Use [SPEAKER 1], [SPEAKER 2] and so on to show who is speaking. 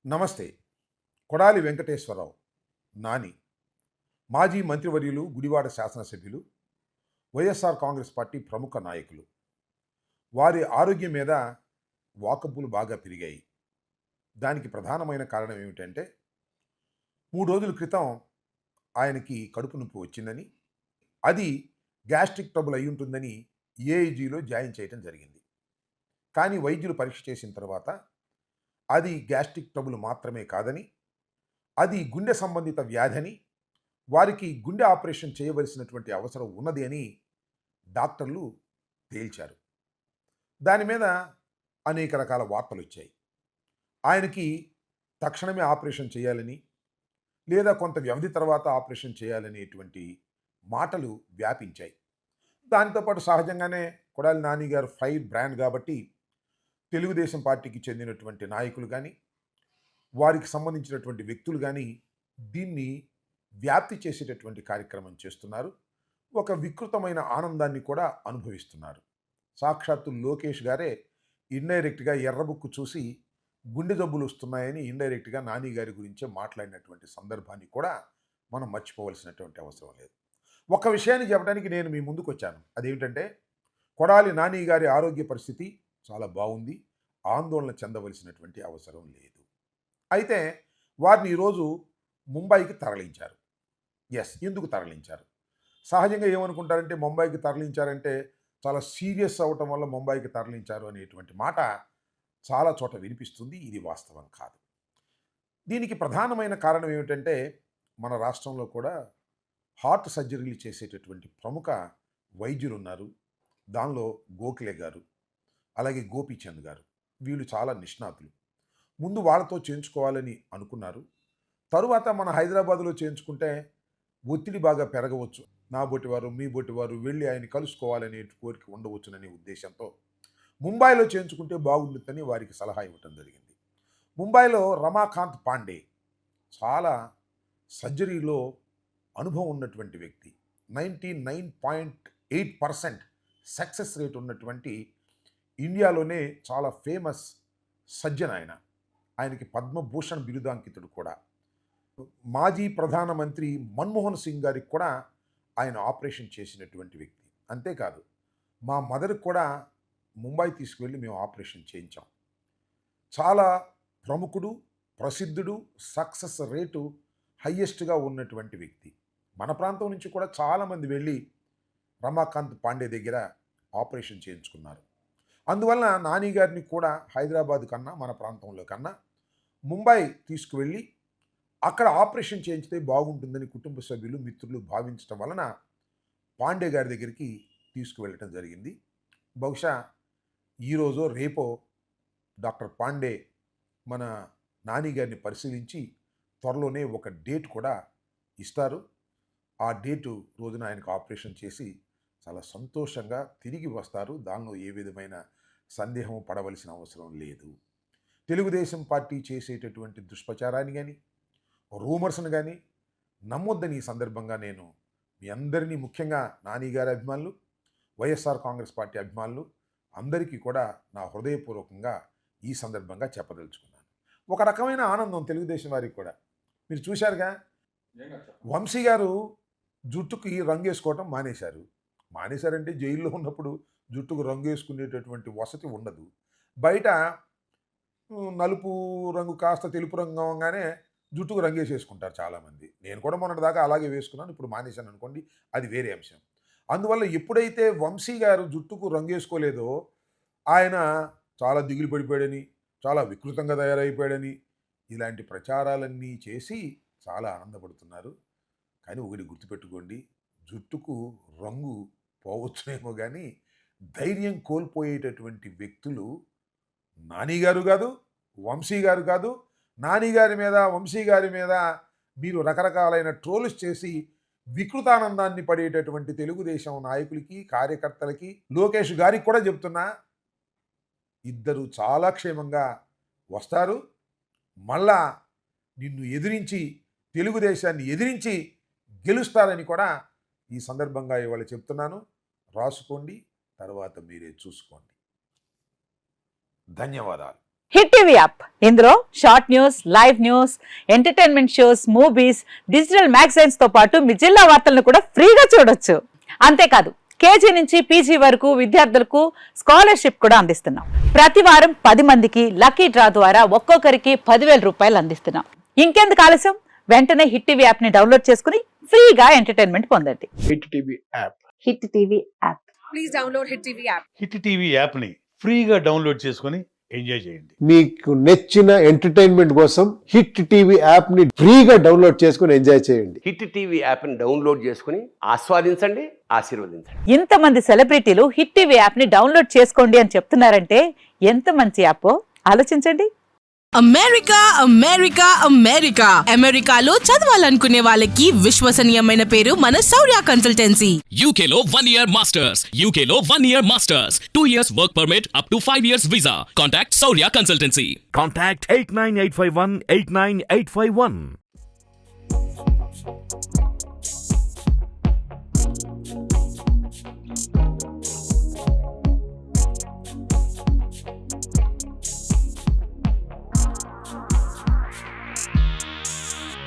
[SPEAKER 1] నమస్తే. కొడాలి వెంకటేశ్వరరావు నాని మాజీ మంత్రివర్యులు, గుడివాడ శాసనసభ్యులు, వైఎస్ఆర్ కాంగ్రెస్ పార్టీ ప్రముఖ నాయకులు. వారి ఆరోగ్యం మీద వాకబులు బాగా పెరిగాయి. దానికి ప్రధానమైన కారణం ఏమిటంటే 3 రోజుల క్రితం ఆయనకి కడుపు నొప్పి వచ్చిందని, అది గ్యాస్ట్రిక్ ట్రబుల్ అయ్యుంటుందని ఏఐజీలో జాయిన్ చేయడం జరిగింది. కానీ వైద్యులు పరీక్ష చేసిన తర్వాత అది గ్యాస్ట్రిక్ ట్రబుల్ మాత్రమే కాదని, అది గుండె సంబంధిత వ్యాధని, వారికి గుండె ఆపరేషన్ చేయవలసినటువంటి అవసరం ఉన్నది అని డాక్టర్లు తేల్చారు. దాని మీద అనేక రకాల వార్తలొచ్చాయి. ఆయనకి తక్షణమే ఆపరేషన్ చేయాలని, లేదా కొంత వ్యవధి తర్వాత ఆపరేషన్ చేయాలనేటువంటి మాటలు వ్యాపించాయి. దానితో పాటు సహజంగానే కొడాలి నాని గారు ఫైర్ బ్రాండ్ కాబట్టి తెలుగుదేశం పార్టీకి చెందినటువంటి నాయకులు కానీ, వారికి సంబంధించినటువంటి వ్యక్తులు కానీ దీన్ని వ్యాప్తి చేసేటటువంటి కార్యక్రమం చేస్తున్నారు. ఒక వికృతమైన ఆనందాన్ని కూడా అనుభవిస్తున్నారు. సాక్షాత్తు లోకేష్ గారే ఇండైరెక్ట్‌గా ఎర్రబుక్కు చూసి గుండె జబ్బులు వస్తున్నాయని ఇండైరెక్ట్‌గా నాని గారి గురించే మాట్లాడినటువంటి సందర్భాన్ని కూడా మనం మర్చిపోవలసినటువంటి అవసరం లేదు. ఒక విషయాన్ని చెప్పడానికి నేను మీ ముందుకొచ్చాను. అదేమిటంటే కొడాలి నాని గారి ఆరోగ్య పరిస్థితి చాలా బాగుంది. ఆందోళన చెందవలసినటువంటి అవసరం లేదు. అయితే వారిని ఈరోజు ముంబైకి తరలించారు. ఎందుకు తరలించారు? సహజంగా ఏమనుకుంటారంటే ముంబైకి తరలించారంటే చాలా సీరియస్ అవ్వటం వల్ల ముంబైకి తరలించారు అనేటువంటి మాట చాలా చోట వినిపిస్తుంది. ఇది వాస్తవం కాదు. దీనికి ప్రధానమైన కారణం ఏమిటంటే మన రాష్ట్రంలో కూడా హార్ట్ సర్జరీలు చేసేటటువంటి ప్రముఖ వైద్యులున్నారు. దానిలో గోఖలే గారు, అలాగే గోపీచంద్ గారు. వీళ్ళు చాలా నిష్ణాతులు. ముందు వాళ్ళతో చేయించుకోవాలని అనుకున్నారు. తరువాత మన హైదరాబాద్‌లో చేయించుకుంటే ఒత్తిడి బాగా పెరగవచ్చు. నా బోటివారు, మీ బోటివారు వెళ్ళి ఆయన్ని కలుసుకోవాలనే కోరిక ఉండవచ్చుననే ఉద్దేశంతో ముంబైలో చేయించుకుంటే బాగుంటుందని వారికి సలహా ఇవ్వటం జరిగింది. ముంబైలో రమాకాంత్ పాండే చాలా సర్జరీలో అనుభవం ఉన్నటువంటి వ్యక్తి. 99.8% సక్సెస్ రేట్ ఉన్నటువంటి ఇండియాలోనే చాలా ఫేమస్ సర్జన్ ఆయన. ఆయనకి పద్మభూషణ్ బిరుదాంకితుడు కూడా. మాజీ ప్రధానమంత్రి మన్మోహన్ సింగ్ గారికి కూడా ఆయన ఆపరేషన్ చేసినటువంటి వ్యక్తి. అంతేకాదు మా మదర్‌కి కూడా ముంబై తీసుకువెళ్ళి మేము ఆపరేషన్ చేయించాం. చాలా ప్రముఖుడు, ప్రసిద్ధుడు, సక్సెస్ రేటు హైయెస్ట్‌గా ఉన్నటువంటి వ్యక్తి. మన ప్రాంతం నుంచి కూడా చాలామంది వెళ్ళి రమాకాంత్ పాండే దగ్గర ఆపరేషన్ చేయించుకున్నారు. అందువలన నాని గారిని కూడా హైదరాబాద్ కన్నా, మన ప్రాంతంలో కన్నా ముంబై తీసుకువెళ్ళి అక్కడ ఆపరేషన్ చేయించితే బాగుంటుందని కుటుంబ సభ్యులు, మిత్రులు భావించటం వలన పాండే గారి దగ్గరికి తీసుకువెళ్ళటం జరిగింది. బహుశా ఈరోజో రేపో డాక్టర్ పాండే మన నాని గారిని పరిశీలించి త్వరలోనే ఒక డేట్ కూడా ఇస్తారు. ఆ డేటు రోజున ఆయనకు ఆపరేషన్ చేసి చాలా సంతోషంగా తిరిగి వస్తారు. దానిలో ఏ విధమైన సందేహం పడవలసిన అవసరం లేదు. తెలుగుదేశం పార్టీ చేసేటటువంటి దుష్ప్రచారాన్ని కానీ, రూమర్స్‌ను కానీ నమ్మొద్దని ఈ సందర్భంగా నేను మీ అందరినీ, ముఖ్యంగా నాని గారి అభిమానులు, వైఎస్ఆర్ కాంగ్రెస్ పార్టీ అభిమానులు అందరికీ కూడా నా హృదయపూర్వకంగా ఈ సందర్భంగా చెప్పదలుచుకున్నాను. ఒక రకమైన ఆనందం తెలుగుదేశం వారికి కూడా. మీరు చూశారుగా, వంశీ గారు జుట్టుకి రంగేసుకోవటం మానేశారు. మానేశారంటే జైల్లో ఉన్నప్పుడు జుట్టుకు రంగేసుకునేటటువంటి వసతి ఉండదు. బయట నలుపు రంగు కాస్త తెలుపు రంగు అవ్వంగానే జుట్టుకు రంగేసేసుకుంటారు చాలామంది. నేను కూడా మొన్నటిదాకా అలాగే వేసుకున్నాను. ఇప్పుడు మానేశాను అనుకోండి, అది వేరే అంశం. అందువల్ల ఎప్పుడైతే వంశీ గారు జుట్టుకు రంగేసుకోలేదో ఆయన చాలా దిగులు పడిపోయాడని, చాలా వికృతంగా తయారైపోయాడని ఇలాంటి ప్రచారాలన్నీ చేసి చాలా ఆనందపడుతున్నారు. కానీ ఒకటి గుర్తుపెట్టుకోండి, జుట్టుకు రంగు పోవచ్చునేమో కానీ ధైర్యం కోల్పోయేటటువంటి వ్యక్తులు నాని గారు కాదు, వంశీ గారు కాదు. నాని గారి మీద, వంశీ గారి మీద మీరు రకరకాలైన ట్రోల్స్ చేసి వికృతానందాన్ని పడేటటువంటి తెలుగుదేశం నాయకులకి, కార్యకర్తలకి, లోకేష్ గారికి కూడా చెప్తున్నా, ఇద్దరు చాలా క్షేమంగా వస్తారు. మళ్ళా నిన్ను ఎదిరించి, తెలుగుదేశాన్ని ఎదిరించి గెలుస్తారని కూడా ఈ సందర్భంగా ఇవాళ చెప్తున్నాను. రాసుకోండి, తర్వాత మీరే చూసుకోండి. ధన్యవాదాలు.
[SPEAKER 2] హిట్ టీవీ యాప్ ఇందులో short news, live news, entertainment shows, movies, digital magazines తో పాటు మీ జిల్లా వార్తలను కూడా ఫ్రీగా చూడొచ్చు. అంతేకాదు కేజీ నుంచి పీజీ వరకు విద్యార్థులకు స్కాలర్షిప్ కూడా అందిస్తున్నాం. ప్రతి వారం 10 మందికి లక్కీ డ్రా ద్వారా ఒక్కొక్కరికి 10,000 రూపాయలు అందిస్తున్నాం. ఇంకెందుకు ఆలస్యం, వెంటనే హిట్ టీవీ యాప్ ని డౌన్లోడ్ చేసుకుని ఫ్రీగా ఎంటర్టైన్మెంట్ పొందండి.
[SPEAKER 3] Hit TV app.
[SPEAKER 2] Hit TV app.
[SPEAKER 4] Please download Hit TV app.
[SPEAKER 3] Hit TV యాప్ని ఫ్రీగా డౌన్లోడ్ చేసుకొని ఎంజాయ్ చేయండి.
[SPEAKER 5] మీకు నచ్చిన ఎంటర్టైన్మెంట్ కోసం హిట్ టీవీ యాప్ ని ఫ్రీగా డౌన్లోడ్ చేసుకుని ఎంజాయ్ చేయండి.
[SPEAKER 6] హిట్ టీవీ యాప్ని డౌన్లోడ్ చేసుకుని ఆస్వాదించండి, ఆశీర్వదించండి.
[SPEAKER 2] ఇంతమంది సెలబ్రిటీలు హిట్ టీవీ యాప్ ని డౌన్లోడ్ చేసుకోండి అని చెప్తున్నారంటే ఎంత మంచి యాప్ ఆలోచించండి.
[SPEAKER 7] అమెరికా అమెరికా అమెరికా అమెరికాలో చదవాలనుకునే వాళ్ళకి విశ్వసనీయమైన పేరు మన శౌర్య కన్సల్టెన్సీ.
[SPEAKER 8] UK లో 1 year masters. UK లో 1 year masters. 2 years work permit up to 5 years visa. Contact Saurya Consultancy.
[SPEAKER 9] Contact 89851 89851.